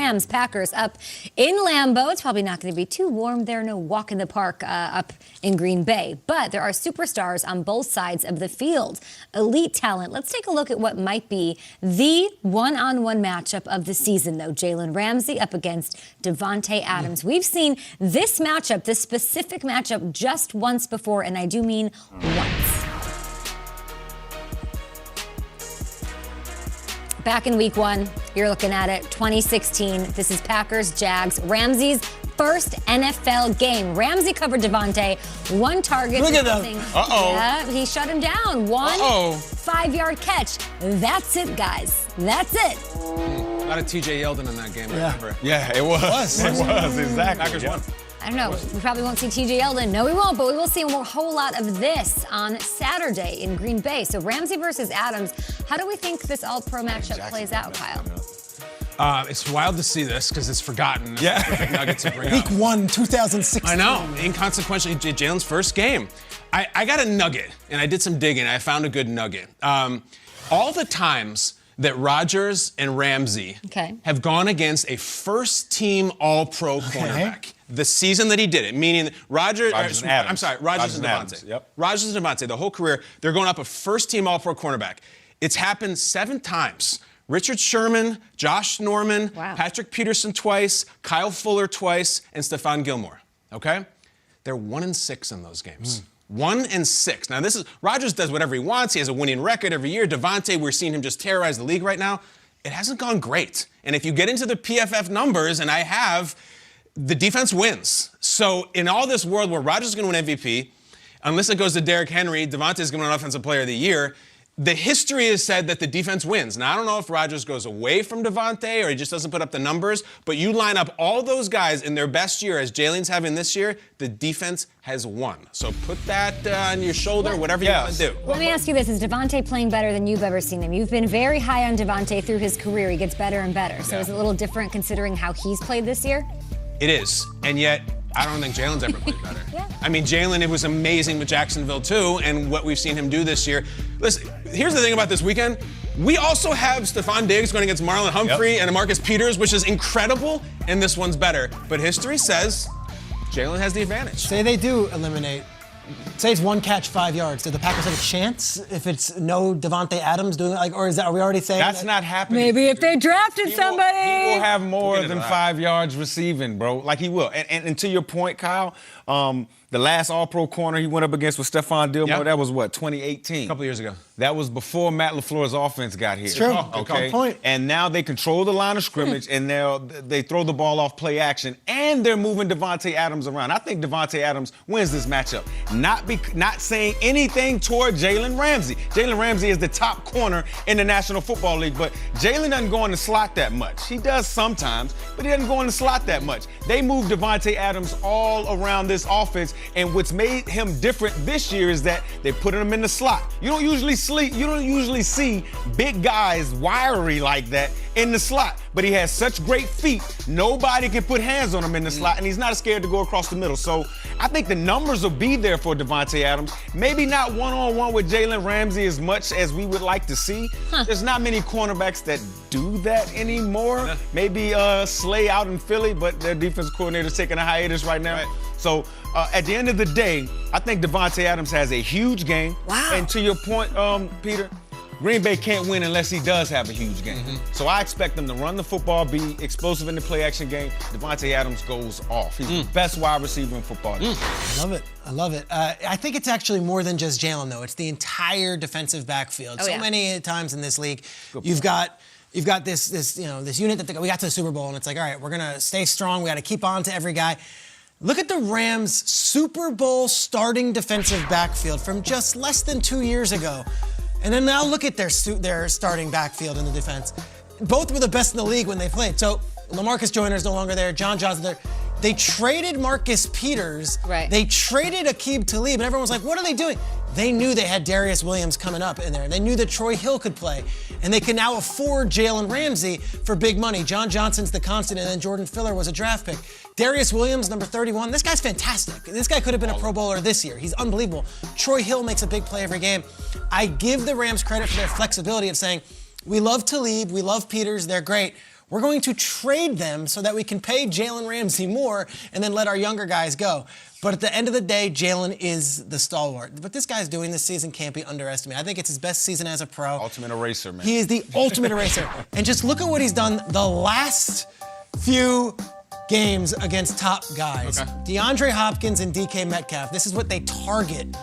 Rams, Packers up in Lambeau. It's probably not going to be too warm there. No walk in the park up in Green Bay. But there are superstars on both sides of the field. Elite talent. Let's take a look at what might be the one-on-one matchup of the season, though. Jalen Ramsey up against Davante Adams. We've seen this matchup, this specific matchup, just once before, and I do mean once. Back in week 1, you're looking at it, 2016. This is Packers-Jags. Ramsey's first NFL game. Ramsey covered Davante, 1 target. Look at him. Uh-oh. Yeah, he shut him down. 1 5-yard catch. That's it, guys. That's it. A lot of T.J. Yeldon in that game, I remember. Yeah, it was. It was, exactly. Packers won. I don't know. We probably won't see T.J. Yeldon. No, we won't, but we will see a whole lot of this on Saturday in Green Bay. So Ramsey versus Adams. How do we think this all-pro matchup plays out, Kyle? It's wild to see this because it's forgotten. Yeah. Perfect nugget to bring Week up. 1, 2016. I know. Inconsequentially, Jalen's first game. I got a nugget, and I did some digging. I found a good nugget. All the times that Rodgers and Ramsey have gone against a first-team All-Pro cornerback. The season that he did it, meaning Rodgers and Adams. I'm sorry, Rodgers and Davante. Yep. Rodgers and Davante, the whole career, they're going up a first-team All-Pro cornerback. It's happened 7 times. Richard Sherman, Josh Norman, Patrick Peterson twice, Kyle Fuller twice, and Stephon Gilmore. Okay? They're 1-6 in those games. 1-6. Now, this is Rodgers does whatever he wants. He has a winning record every year. Davante, we're seeing him just terrorize the league right now. It hasn't gone great. And if you get into the PFF numbers, and I have, the defense wins. So in all this world where Rodgers is going to win MVP, unless it goes to Derrick Henry, Davante is going to win Offensive Player of the Year. The history has said that the defense wins. Now, I don't know if Rodgers goes away from Davante or he just doesn't put up the numbers, but you line up all those guys in their best year as Jalen's having this year, the defense has won. So put that on your shoulder, whatever you want to do. Let me ask you this. Is Davante playing better than you've ever seen him? You've been very high on Davante through his career. He gets better and better. So is it a little different considering how he's played this year? It is. And yet, I don't think Jalen's ever played better. I mean, Jalen, it was amazing with Jacksonville, too, and what we've seen him do this year. Listen, here's the thing about this weekend. We also have Stephon Diggs going against Marlon Humphrey and Marcus Peters, which is incredible, and this one's better. But history says Jalen has the advantage. Say they do eliminate. Say it's 1 catch, 5 yards. Do the Packers have a chance if it's no Davante Adams doing it? Or are we already saying that's not happening? Maybe if they drafted somebody. He will have more than 5 yards receiving, bro. Like he will. And to your point, Kyle, the last All-Pro corner he went up against with Stephon Gilmore, that was what, 2018? A couple years ago. That was before Matt LaFleur's offense got here. It's true. Okay. Good point. And now they control the line of scrimmage, and they throw the ball off play action, and they're moving Davante Adams around. I think Davante Adams wins this matchup. Not saying anything toward Jalen Ramsey. Jalen Ramsey is the top corner in the National Football League, but Jalen doesn't go in the slot that much. He does sometimes, but he doesn't go in the slot that much. They move Davante Adams all around this offense, and what's made him different this year is that they put him in the slot. You don't usually see big guys wiry like that in the slot, but he has such great feet, nobody can put hands on him in the slot, and he's not scared to go across the middle. So I think the numbers will be there for Davante Adams. Maybe not one-on-one with Jalen Ramsey as much as we would like to see. There's not many cornerbacks that do that anymore. Maybe Slay out in Philly, but their defensive coordinator's taking a hiatus right now. So at the end of the day, I think Davante Adams has a huge game. And to your point, Peter, Green Bay can't win unless he does have a huge game. So I expect them to run the football, be explosive in the play-action game. Davante Adams goes off. He's the best wide receiver in football. I love it. I love it. I think it's actually more than just Jalen, though. It's the entire defensive backfield. Many times in this league, you've got this unit that we got to the Super Bowl, and it's like, all right, we're gonna stay strong. We got to keep on to every guy. Look at the Rams' Super Bowl starting defensive backfield from just less than 2 years ago. And then now look at their starting backfield in the defense. Both were the best in the league when they played. So LaMarcus Joyner's no longer there. John Johnson's there. They traded Marcus Peters. They traded Aqib Talib, and everyone was like, what are they doing? They knew they had Darius Williams coming up in there. They knew that Troy Hill could play. And they can now afford Jalen Ramsey for big money. John Johnson's the constant, and then Jordan Filler was a draft pick. Darius Williams, number 31, this guy's fantastic. This guy could have been a Pro Bowler this year. He's unbelievable. Troy Hill makes a big play every game. I give the Rams credit for their flexibility of saying, we love Talib, we love Peters, they're great. we're going to trade them so that we can pay Jalen Ramsey more and then let our younger guys go. But at the end of the day, Jalen is the stalwart. What this guy's doing this season can't be underestimated. I think it's his best season as a pro. Ultimate eraser, man. He is the ultimate eraser. And just look at what he's done the last few games against top guys. Okay. DeAndre Hopkins and DK Metcalf. This is what they target.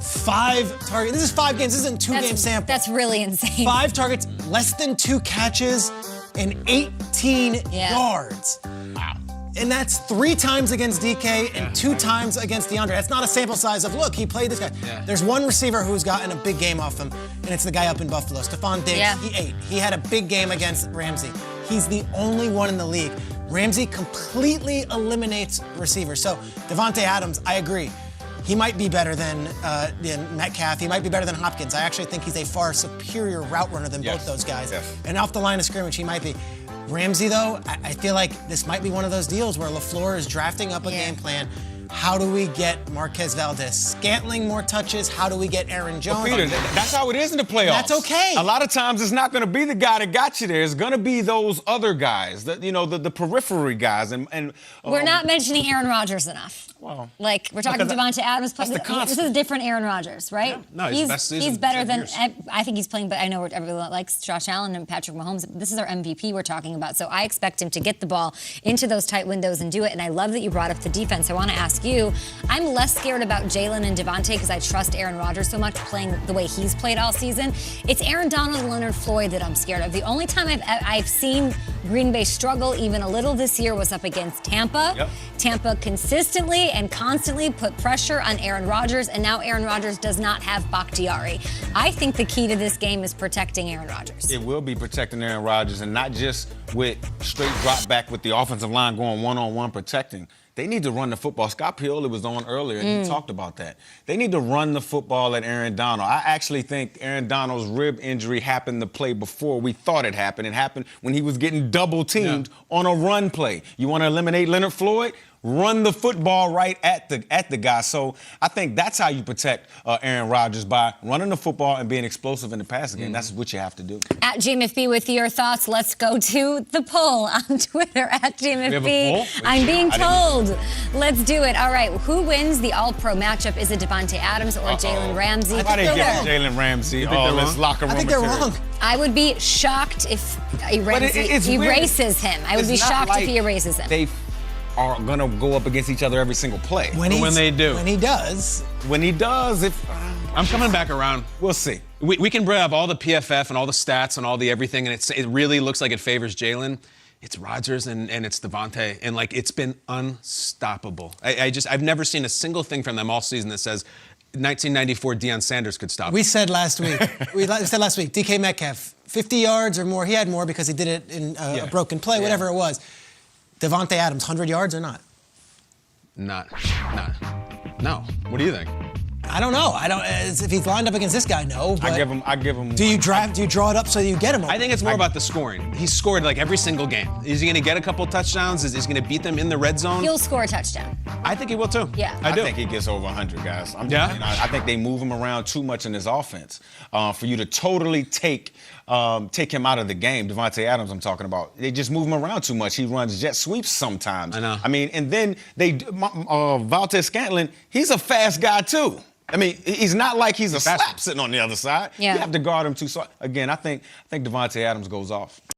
5 targets. This is 5 games. This isn't 2-game sample. That's really insane. 5 targets, less than 2 catches, and 18 yards. Wow. And that's 3 times against DK and 2 times against DeAndre. That's not a sample size of, look, he played this guy. Yeah. There's one receiver who's gotten a big game off him, and it's the guy up in Buffalo, Stephon Diggs. Yeah. He ate. He had a big game against Ramsey. He's the only one in the league. Ramsey completely eliminates receivers. So Davante Adams, I agree. He might be better than Metcalf. He might be better than Hopkins. I actually think he's a far superior route runner than both those guys. Yes. And off the line of scrimmage, he might be. Ramsey, though, I feel like this might be one of those deals where LaFleur is drafting up a game plan. How do we get Marquez Valdez-Scantling more touches? How do we get Aaron Jones? Peter, that's how it is in the playoffs. That's okay. A lot of times it's not going to be the guy that got you there. It's going to be those other guys, the periphery guys. And we're not mentioning Aaron Rodgers enough. Well, like we're talking Davante Adams. This is a different Aaron Rodgers, right? Yeah. No, he's best season he's better in than. years. I think he's playing, but I know everyone likes Josh Allen and Patrick Mahomes. This is our MVP we're talking about, so I expect him to get the ball into those tight windows and do it. And I love that you brought up the defense. I want to ask you. I'm less scared about Jalen and Davante because I trust Aaron Rodgers so much playing the way he's played all season. It's Aaron Donald and Leonard Floyd that I'm scared of. The only time I've seen Green Bay struggle even a little this year was up against Tampa. Yep. Tampa consistently and constantly put pressure on Aaron Rodgers, and now Aaron Rodgers does not have Bakhtiari. I think the key to this game is protecting Aaron Rodgers. It will be protecting Aaron Rodgers, and not just with straight drop back with the offensive line going one-on-one protecting. They need to run the football. Scott Pioli was on earlier, and he talked about that. They need to run the football at Aaron Donald. I actually think Aaron Donald's rib injury happened the play before we thought it happened. It happened when he was getting double-teamed on a run play. You want to eliminate Leonard Floyd? Run the football right at the guy. So I think that's how you protect Aaron Rodgers, by running the football and being explosive in the passing game. That's what you have to do. At JMFB with your thoughts, let's go to the poll on Twitter at JMFB. We have a poll? I'm being told. Let's do it. All right, who wins the All-Pro matchup? Is it Davante Adams or Jalen Ramsey? Why they give Jalen Ramsey all this locker room I think they're material? wrong. I would be shocked if Ramsey erases him. I would be shocked if he erases him. They are going to go up against each other every single play. When they do. When he does. When he does, I'm coming back around. We'll see. We can bring up all the PFF and all the stats and all the everything, and it really looks like it favors Jalen. It's Rodgers and it's Davante, and it's been unstoppable. I've never seen a single thing from them all season that says 1994 Deion Sanders could stop. We said last week, DK Metcalf, 50 yards or more. He had more because he did it in a broken play, whatever it was. Davante Adams, 100 yards or not? Not. No. What do you think? I don't know. If he's lined up against this guy, no. But I give him. Do you draw it up so you get him? I think it's more about the scoring. He's scored every single game. Is he going to get a couple touchdowns? Is he going to beat them in the red zone? He'll score a touchdown. I think he will too. Yeah. I think he gets over 100, guys. I think they move him around too much in this offense for you to totally take him out of the game. Davante Adams, I'm talking about. They just move him around too much. He runs jet sweeps sometimes. I know. And then Valdez-Scantling, he's a fast guy too. He's not like he's a slap sitting on the other side. Yeah. You have to guard him too. So again, I think Davante Adams goes off.